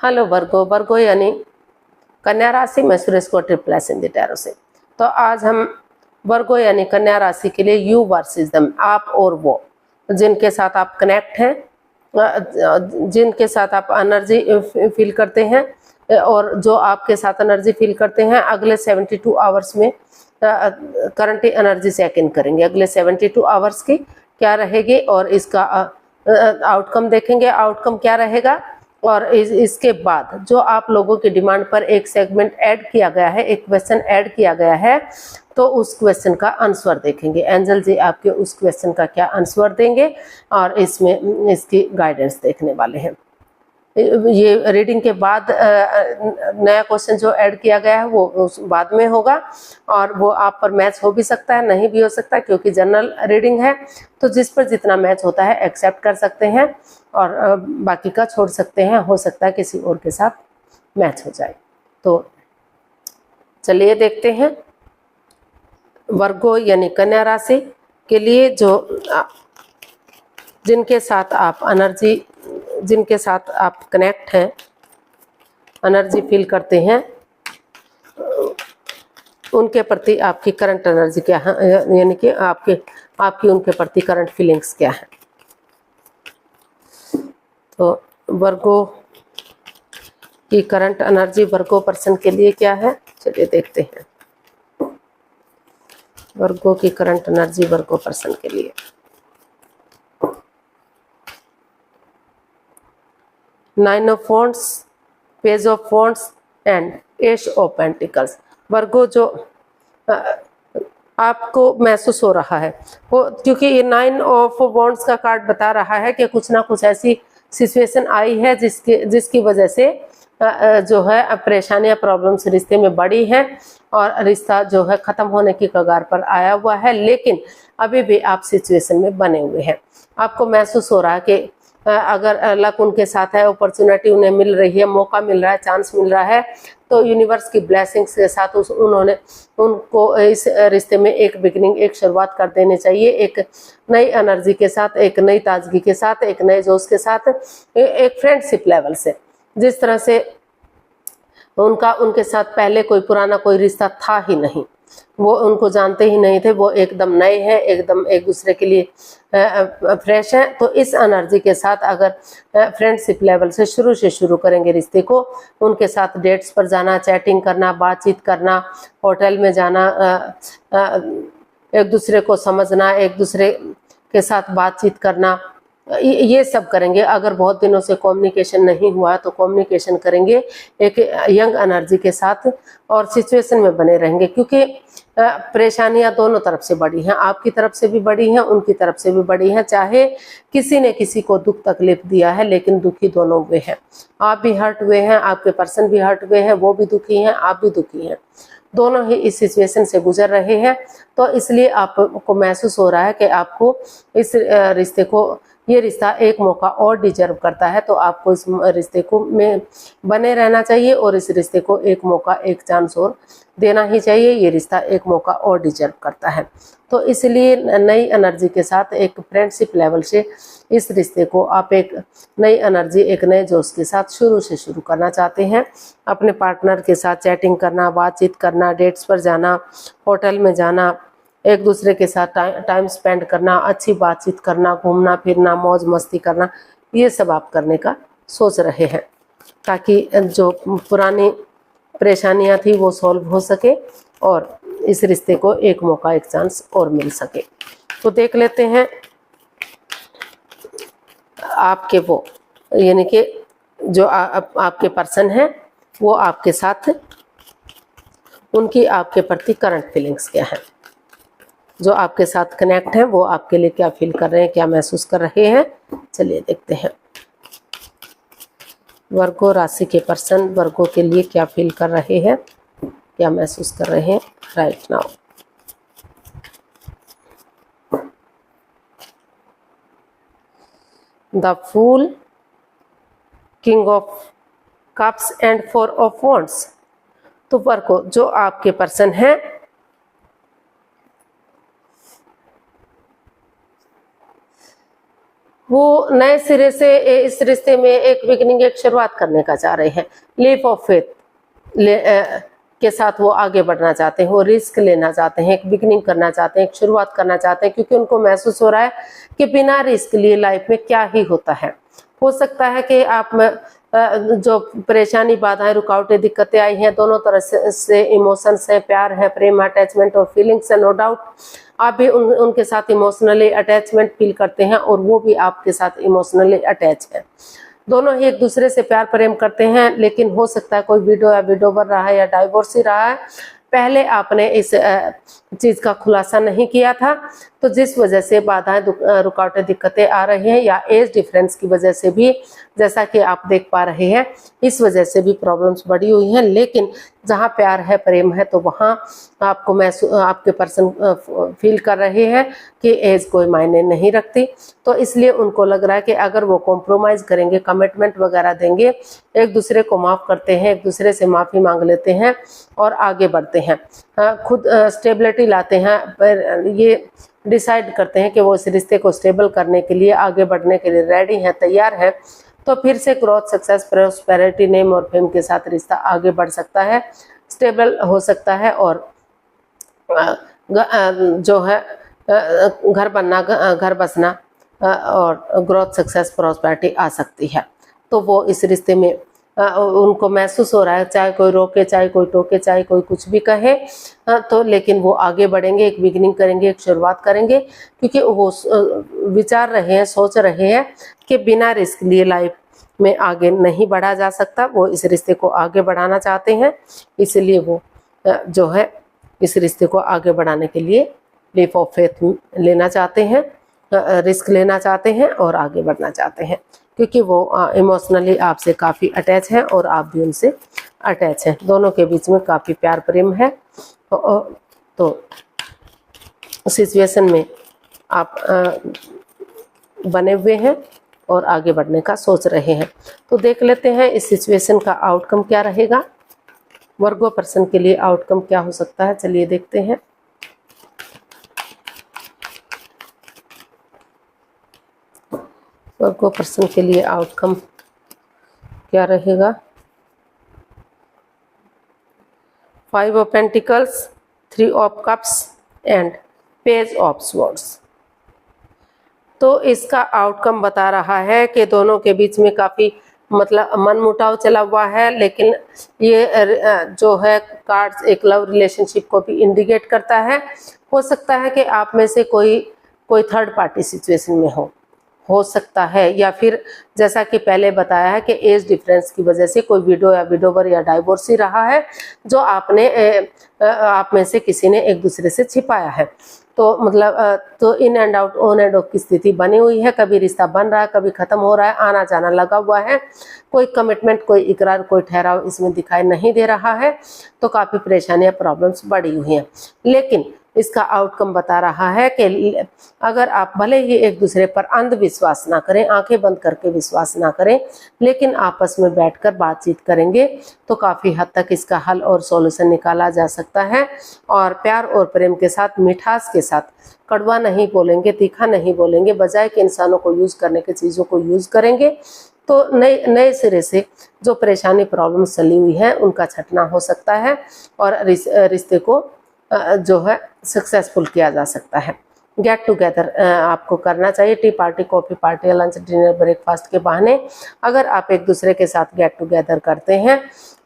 Hello वर्गो, वर्गो यानी कन्या राशि में सुरेश को ट्रिपल इन द टैरो से। तो आज हम वर्गो यानी कन्या राशि के लिए यू वर्सेस देम, आप और वो, जिनके साथ आप कनेक्ट हैं, जिनके साथ आप एनर्जी फील करते हैं और जो आपके साथ एनर्जी फील करते हैं, अगले 72 आवर्स में करंट एनर्जी चेक इन करेंगे। अगले 72 आवर्स की क्या रहेगी और इसका आउटकम देखेंगे, आउटकम क्या रहेगा। और इसके बाद जो आप लोगों की डिमांड पर एक सेगमेंट ऐड किया गया है, एक क्वेश्चन ऐड किया गया है, तो उस क्वेश्चन का आंसर देखेंगे। एंजल जी आपके उस क्वेश्चन का क्या आंसर देंगे और इसमें इसकी गाइडेंस देखने वाले हैं। ये रीडिंग के बाद नया क्वेश्चन जो ऐड किया गया है वो बाद में होगा और वो आप पर मैच हो भी सकता है, नहीं भी हो सकता, क्योंकि जनरल रीडिंग है। तो जिस पर जितना मैच होता है एक्सेप्ट कर सकते हैं और बाकी का छोड़ सकते हैं। हो सकता है किसी और के साथ मैच हो जाए। तो चलिए देखते हैं वर्गो यानी कन्या राशि के लिए जो जिनके साथ आप एनर्जी, जिनके साथ आप कनेक्ट हैं, एनर्जी फील करते हैं, उनके प्रति आपकी करंट एनर्जी क्या है, यानी कि आपकी उनके प्रति करंट फीलिंग्स क्या है। तो वर्गो की करंट एनर्जी वर्गो पर्सन के लिए क्या है, चलिए देखते हैं वर्गो की करंट एनर्जी वर्गो पर्सन के लिए। Nine of wands, page of wands and ace of pentacles. Virgo जो आपको महसूस हो रहा है वो, क्योंकि ये नाइन ऑफ वॉन्ड्स का कार्ड बता रहा है कि कुछ ना कुछ ऐसी सिचुएशन आई है जिसकी वजह से जो है परेशानियां, प्रॉब्लम्स रिश्ते में बढ़ी हैं और रिश्ता जो है ख़त्म होने की कगार पर आया हुआ है। लेकिन अभी भी आप सिचुएशन में बने हुए हैं। आपको महसूस हो रहा है कि अगर लक उनके साथ है, अपॉर्चुनिटी उन्हें मिल रही है, मौका मिल रहा है, चांस मिल रहा है, तो यूनिवर्स की ब्लेसिंग्स के साथ उन्होंने उनको इस रिश्ते में एक बिगिनिंग, एक शुरुआत कर देनी चाहिए। एक नई एनर्जी के साथ, एक नई ताजगी के साथ, एक नए जोश के साथ, एक फ्रेंडशिप लेवल से। जिस तरह से उनके साथ पहले कोई पुराना कोई रिश्ता था ही नहीं, वो उनको जानते ही नहीं थे, वो एकदम नए हैं, एकदम एक दूसरे के लिए फ्रेश हैं। तो इस एनर्जी के साथ अगर फ्रेंडशिप लेवल से शुरू करेंगे रिश्ते को, उनके साथ डेट्स पर जाना, चैटिंग करना, बातचीत करना, होटल में जाना, एक दूसरे को समझना, एक दूसरे के साथ बातचीत करना, ये सब करेंगे। अगर बहुत दिनों से कम्युनिकेशन नहीं हुआ तो कम्युनिकेशन करेंगे एक यंग एनर्जी के साथ और सिचुएशन में बने रहेंगे, क्योंकि परेशानियां दोनों तरफ से बढ़ी हैं, आपकी तरफ से भी बढ़ी हैं, उनकी तरफ से भी बढ़ी हैं। चाहे किसी ने किसी को दुख तकलीफ दिया है, लेकिन दुखी दोनों हुए हैं। आप भी हर्ट हुए हैं, आपके पर्सन भी हर्ट हुए हैं, वो भी दुखी हैं, आप भी दुखी हैं, दोनों ही इस सिचुएशन से गुजर रहे हैं। तो इसलिए आपको महसूस हो रहा है कि आपको इस रिश्ते को, ये रिश्ता एक मौका और डिजर्व करता है। तो आपको इस रिश्ते को में बने रहना चाहिए और इस रिश्ते को एक मौका, एक चांस और देना ही चाहिए। ये रिश्ता एक मौका और डिजर्व करता है। तो इसलिए नई एनर्जी के साथ एक फ्रेंडशिप लेवल से इस रिश्ते को आप एक नई एनर्जी, एक नए जोश के साथ शुरू करना चाहते हैं। अपने पार्टनर के साथ चैटिंग करना, बातचीत करना, डेट्स पर जाना, होटल में जाना, एक दूसरे के साथ टाइम स्पेंड करना, अच्छी बातचीत करना, घूमना फिरना, मौज मस्ती करना, ये सब आप करने का सोच रहे हैं, ताकि जो पुरानी परेशानियां थी वो सॉल्व हो सके और इस रिश्ते को एक मौका, एक चांस और मिल सके। तो देख लेते हैं आपके वो, यानी कि जो आपके पर्सन हैं वो आपके साथ, उनकी आपके प्रति करंट फीलिंग्स क्या है। जो आपके साथ कनेक्ट है वो आपके लिए क्या फील कर रहे हैं, क्या महसूस कर रहे हैं, चलिए देखते हैं वर्गो राशि के पर्सन वर्गो के लिए क्या फील कर रहे हैं, क्या महसूस कर रहे हैं right now. The fool, king of cups and four of wands. तो वर्गो जो आपके पर्सन हैं वो नए सिरे से इस रिश्ते में एक बिगिनिंग, एक शुरुआत करने का चाह रहे हैं। लीप ऑफ फेथ के साथ वो आगे बढ़ना चाहते हैं, वो रिस्क लेना चाहते हैं, एक बिगिनिंग करना चाहते हैं, एक शुरुआत करना चाहते हैं, क्योंकि उनको महसूस हो रहा है कि बिना रिस्क लिए लाइफ में क्या ही होता है। हो सकता है कि आप में जो परेशानी, बाधाएं, रुकावटें, दिक्कतें आई हैं, दोनों तरह से इमोशंस है, प्यार है, प्रेम, अटैचमेंट और फीलिंग्स है। नो डाउट आप भी उनके साथ इमोशनली अटैचमेंट फील करते हैं और वो भी आपके साथ इमोशनली अटैच है। दोनों ही एक दूसरे से प्यार प्रेम करते हैं, लेकिन हो सकता है कोई विडो या विडोवर रहा है या डाइवोर्स ही रहा है। पहले आपने इस चीज का खुलासा नहीं किया था, तो जिस वजह से बाधाएं, रुकावटें, दिक्कतें आ रही हैं, या एज डिफरेंस की वजह से भी, जैसा कि आप देख पा रहे हैं, इस वजह से भी प्रॉब्लम्स बढ़ी हुई हैं। लेकिन जहां प्यार है, प्रेम है, तो वहां आपको आपके पर्सन फील कर रहे हैं कि एज कोई मायने नहीं रखती। तो इसलिए उनको लग रहा है कि अगर वो कॉम्प्रोमाइज करेंगे, कमिटमेंट वगैरह देंगे, एक दूसरे को माफ करते हैं, एक दूसरे से माफी मांग लेते हैं और आगे बढ़ते हैं, खुद स्टेबिलिटी लाते हैं, ये डिसाइड करते हैं कि वो इस रिश्ते को स्टेबल करने के लिए, आगे बढ़ने के लिए रेडी हैं, तैयार हैं, तो फिर से ग्रोथ, सक्सेस, प्रॉस्पेरिटी, नेम और फेम के साथ रिश्ता आगे बढ़ सकता है, स्टेबल हो सकता है और जो है घर बनना, घर बसना और ग्रोथ, सक्सेस, प्रॉस्पेरिटी आ सकती है। तो वो इस रिश्ते में उनको महसूस हो रहा है, चाहे कोई रोके, चाहे कोई टोके, चाहे कोई कुछ भी कहे, तो लेकिन वो आगे बढ़ेंगे, एक बिगिनिंग करेंगे, एक शुरुआत करेंगे, क्योंकि वो विचार रहे हैं, सोच रहे हैं कि बिना रिस्क लिए लाइफ में आगे नहीं बढ़ा जा सकता। वो इस रिश्ते को आगे बढ़ाना चाहते हैं, इसलिए वो जो है इस रिश्ते को आगे बढ़ाने के लिए लीप ऑफ फेथ लेना चाहते हैं, रिस्क लेना चाहते हैं और आगे बढ़ना चाहते हैं, क्योंकि वो इमोशनली आपसे काफ़ी अटैच है और आप भी उनसे अटैच हैं। दोनों के बीच में काफ़ी प्यार प्रेम है। तो सिचुएशन में आप बने हुए हैं और आगे बढ़ने का सोच रहे हैं। तो देख लेते हैं इस सिचुएशन का आउटकम क्या रहेगा, वर्गो पर्सन के लिए आउटकम क्या हो सकता है। चलिए देखते हैं। वर्गो पर्सन के लिए आउटकम क्या रहेगा। 5 of pentacles, 3 of cups and page of swords. तो इसका आउटकम बता रहा है कि दोनों के बीच में काफ़ी मतलब मनमुटाव चला हुआ है, लेकिन ये जो है कार्ड्स एक लव रिलेशनशिप को भी इंडिकेट करता है। हो सकता है कि आप में से कोई थर्ड पार्टी सिचुएशन में हो सकता है, या फिर जैसा कि पहले बताया है कि एज डिफरेंस की वजह से कोई विडो या विडोवर या डाइवोर्स ही रहा है, जो आप में से किसी ने एक दूसरे से छिपाया है। तो मतलब तो in and out, on end of की स्थिति बनी हुई है। कभी रिश्ता बन रहा है, कभी खत्म हो रहा है, आना जाना लगा हुआ है। कोई कमिटमेंट, कोई इकरार, कोई ठहराव इसमें दिखाई नहीं दे रहा है। तो काफ़ी परेशानियां, प्रॉब्लम्स बढ़ी हुई हैं। लेकिन इसका आउटकम बता रहा है कि अगर आप भले ही एक दूसरे पर अंधविश्वास ना करें, आंखें बंद करके विश्वास ना करें, लेकिन आपस में बैठकर बातचीत करेंगे तो काफ़ी हद तक इसका हल और सॉल्यूशन निकाला जा सकता है। और प्यार और प्रेम के साथ, मिठास के साथ, कड़वा नहीं बोलेंगे, तीखा नहीं बोलेंगे, बजाय कि इंसानों को यूज़ करने के चीज़ों को यूज़ करेंगे, तो नए सिरे से जो परेशानी, प्रॉब्लम चली हुई है, उनका छटना हो सकता है और रिश्ते को जो है सक्सेसफुल किया जा सकता है। गेट टुगेदर आपको करना चाहिए, T party, coffee party, lunch, dinner, breakfast के बहाने अगर आप एक दूसरे के साथ गेट टुगेदर करते हैं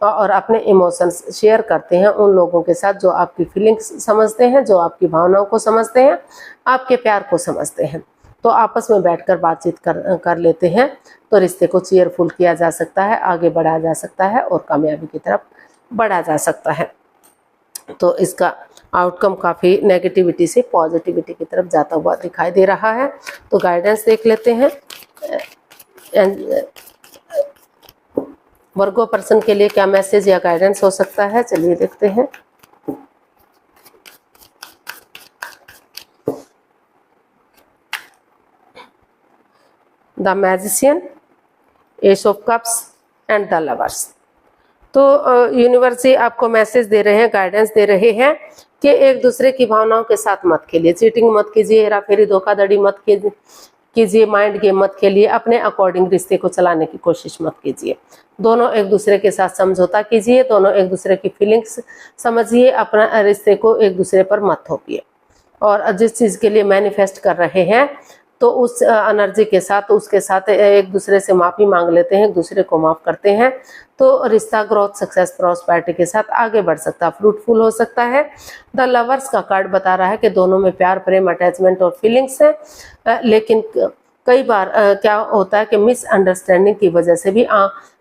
और अपने इमोशंस शेयर करते हैं उन लोगों के साथ जो आपकी फीलिंग्स समझते हैं, जो आपकी भावनाओं को समझते हैं, आपके प्यार को समझते हैं, तो आपस में बैठकर बातचीत कर लेते हैं, तो रिश्ते को चीयरफुल किया जा सकता है, आगे बढ़ाया जा सकता है और कामयाबी की तरफ बढ़ा जा सकता है। तो इसका आउटकम काफ़ी नेगेटिविटी से पॉजिटिविटी की तरफ जाता हुआ दिखाई दे रहा है। तो गाइडेंस देख लेते हैं वर्गो पर्सन के लिए क्या मैसेज या गाइडेंस हो सकता है। चलिए देखते हैं। The magician, S of cups and the lovers. तो यूनिवर्स ही आपको मैसेज दे रहे हैं, गाइडेंस दे रहे हैं कि एक दूसरे की भावनाओं के साथ मत खेलिए, चीटिंग मत कीजिए, हेरा फेरी, धोखाधड़ी मत कीजिए, माइंड गेम मत खेलिए, अपने अकॉर्डिंग रिश्ते को चलाने की कोशिश मत कीजिए। दोनों एक दूसरे के साथ समझौता कीजिए, दोनों एक दूसरे की फीलिंग्स समझिए, अपना रिश्ते को एक दूसरे पर मत थोपिए। और जिस चीज़ के लिए मैनिफेस्ट कर रहे हैं तो उस एनर्जी के साथ उसके साथ एक दूसरे से माफ़ी मांग लेते हैं, एक दूसरे को माफ़ करते हैं, तो रिश्ता ग्रोथ, सक्सेस, प्रॉस्पेरिटी के साथ आगे बढ़ सकता है, फ्रूटफुल हो सकता है। द लवर्स का कार्ड बता रहा है कि दोनों में प्यार, प्रेम, अटैचमेंट और फीलिंग्स है, लेकिन कई बार क्या होता है कि मिसअंडरस्टैंडिंग की वजह से भी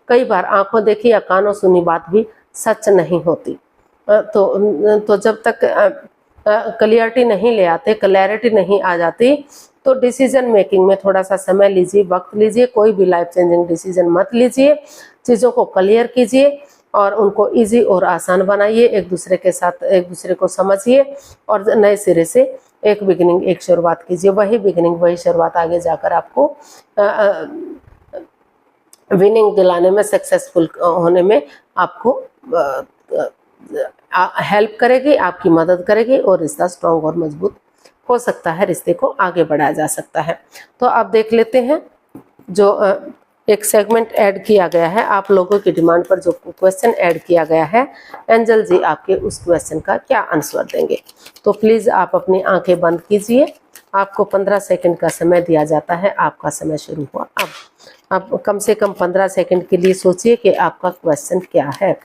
कई बार आंखों देखी या कानों सुनी बात भी सच नहीं होती। तो जब तक क्लियरिटी नहीं ले आते, क्लैरिटी नहीं आ जाती, तो डिसीजन मेकिंग में थोड़ा सा समय लीजिए, वक्त लीजिए, कोई भी लाइफ चेंजिंग डिसीजन मत लीजिए, चीज़ों को क्लियर कीजिए और उनको इजी और आसान बनाइए, एक दूसरे के साथ एक दूसरे को समझिए और नए सिरे से एक बिगिनिंग, एक शुरुआत कीजिए। वही बिगिनिंग, वही शुरुआत आगे जाकर आपको विनिंग दिलाने में, सक्सेसफुल होने में आपको हेल्प करेगी, आपकी मदद करेगी और रिश्ता स्ट्रॉन्ग और मजबूत हो सकता है, रिश्ते को आगे बढ़ाया जा सकता है। तो आप देख लेते हैं जो एक सेगमेंट ऐड किया गया है, आप लोगों की डिमांड पर जो क्वेश्चन ऐड किया गया है, एंजल जी आपके उस क्वेश्चन का क्या आंसर देंगे। तो प्लीज़ आप अपनी आंखें बंद कीजिए, आपको 15 सेकंड का समय दिया जाता है। आपका समय शुरू हुआ अब। आप कम से कम 15 सेकंड के लिए सोचिए कि आपका क्वेश्चन क्या है।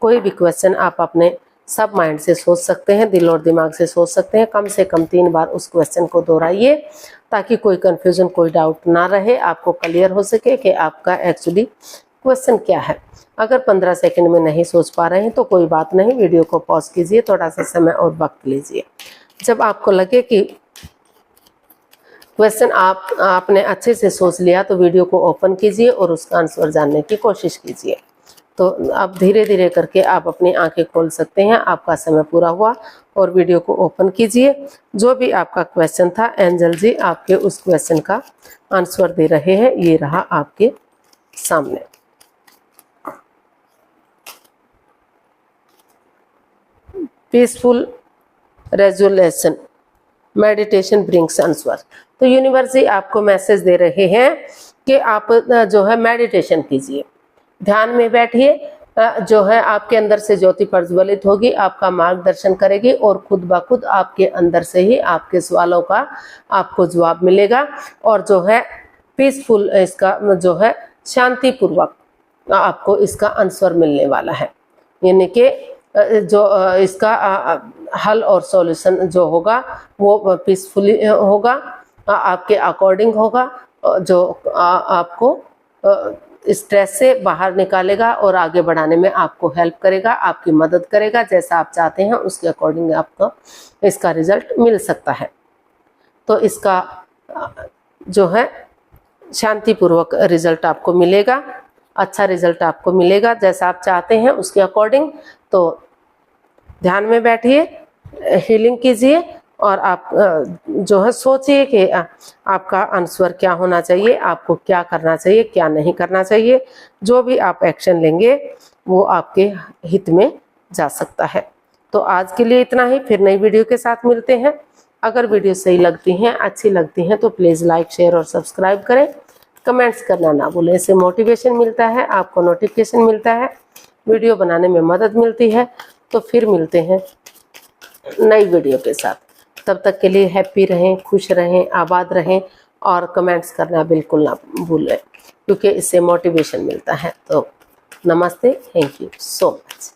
कोई भी क्वेश्चन आप अपने सब माइंड से सोच सकते हैं, दिल और दिमाग से सोच सकते हैं। कम से कम 3 बार उस क्वेश्चन को दोहराइए ताकि कोई कंफ्यूजन, कोई डाउट ना रहे, आपको क्लियर हो सके कि आपका एक्चुअली क्वेश्चन क्या है। अगर 15 सेकंड में नहीं सोच पा रहे हैं तो कोई बात नहीं, वीडियो को पॉज कीजिए, थोड़ा सा समय और वक्त लीजिए। जब आपको लगे कि क्वेश्चन आपने अच्छे से सोच लिया तो वीडियो को ओपन कीजिए और उसका आंसर जानने की कोशिश कीजिए। तो अब धीरे धीरे करके आप अपनी आंखें खोल सकते हैं। आपका समय पूरा हुआ और वीडियो को ओपन कीजिए। जो भी आपका क्वेश्चन था, एंजल जी आपके उस क्वेश्चन का आंसर दे रहे हैं। ये रहा आपके सामने। Peaceful resolution meditation brings answer. तो यूनिवर्स जी आपको मैसेज दे रहे हैं कि आप जो है मेडिटेशन कीजिए, ध्यान में बैठिए, जो है आपके अंदर से ज्योति प्रज्वलित होगी, आपका मार्गदर्शन करेगी और खुद ब खुद आपके अंदर से ही आपके सवालों का आपको जवाब मिलेगा। और जो है पीसफुल, इसका जो है शांतिपूर्वक आपको इसका आंसर मिलने वाला है। यानी कि जो इसका हल और सॉल्यूशन जो होगा वो पीसफुली होगा, आपके अकॉर्डिंग होगा, जो आपको स्ट्रेस से बाहर निकालेगा और आगे बढ़ाने में आपको हेल्प करेगा, आपकी मदद करेगा। जैसा आप चाहते हैं उसके अकॉर्डिंग आपको इसका रिजल्ट मिल सकता है। तो इसका जो है शांतिपूर्वक रिजल्ट आपको मिलेगा, अच्छा रिजल्ट आपको मिलेगा जैसा आप चाहते हैं उसके अकॉर्डिंग। तो ध्यान में बैठिए, हीलिंग कीजिए और आप जो है सोचिए कि आपका आंसर क्या होना चाहिए, आपको क्या करना चाहिए, क्या नहीं करना चाहिए। जो भी आप एक्शन लेंगे वो आपके हित में जा सकता है। तो आज के लिए इतना ही, फिर नई वीडियो के साथ मिलते हैं। अगर वीडियो सही लगती हैं, अच्छी लगती हैं तो प्लीज़ लाइक, शेयर और सब्सक्राइब करें। कमेंट्स करना ना भूलें, इससे मोटिवेशन मिलता है, आपको नोटिफिकेशन मिलता है, वीडियो बनाने में मदद मिलती है। तो फिर मिलते हैं नई वीडियो के साथ। तब तक के लिए हैप्पी रहें, खुश रहें, आबाद रहें और कमेंट्स करना बिल्कुल ना भूलें, क्योंकि इससे मोटिवेशन मिलता है। तो नमस्ते, थैंक यू सो मच।